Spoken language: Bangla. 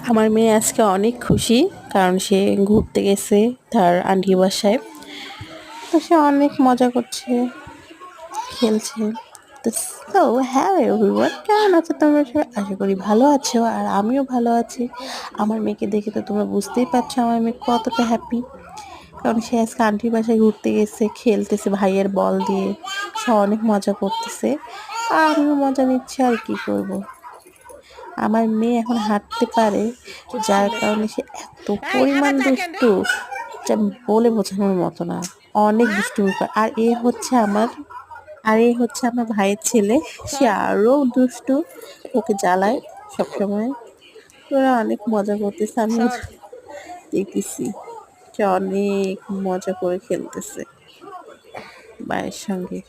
আমার মেয়ে আজকে অনেক খুশি, কারণ সে ঘুরতে গেছে তার আন্টির বাসায়। তো সে অনেক মজা করছে, খেলছে। তো হ্যাঁ এভরিওয়ান, কেমন আছো তোমরা সবাই? আশা করি ভালো আছো, আর আমিও ভালো আছি। আমার মেয়েকে দেখে তো তোমরা বুঝতেই পারছো আমার মেয়ে কতটা হ্যাপি, কারণ সে আজকে আন্টির বাসায় ঘুরতে গেছে, খেলতেছে ভাইয়ের বল দিয়ে। সে অনেক মজা করতেছে, আর আমিও মজা নিচ্ছি। আর কি করব, আমার মেয়ে এখন হাঁটতে পারে, যার কারণে সে এত পরিমাণ দুষ্টু যা বলে বোঝানোর মতো না। অনেক দুষ্টুমি করে। আর এই হচ্ছে আমার ভাইয়ের ছেলে, সে আরো দুষ্টু, ওকে জ্বালায় সবসময়। ওরা অনেক মজা করতেছে, আমি দেখতেছি সে অনেক মজা করে খেলতেছে ভাইয়ের সঙ্গে।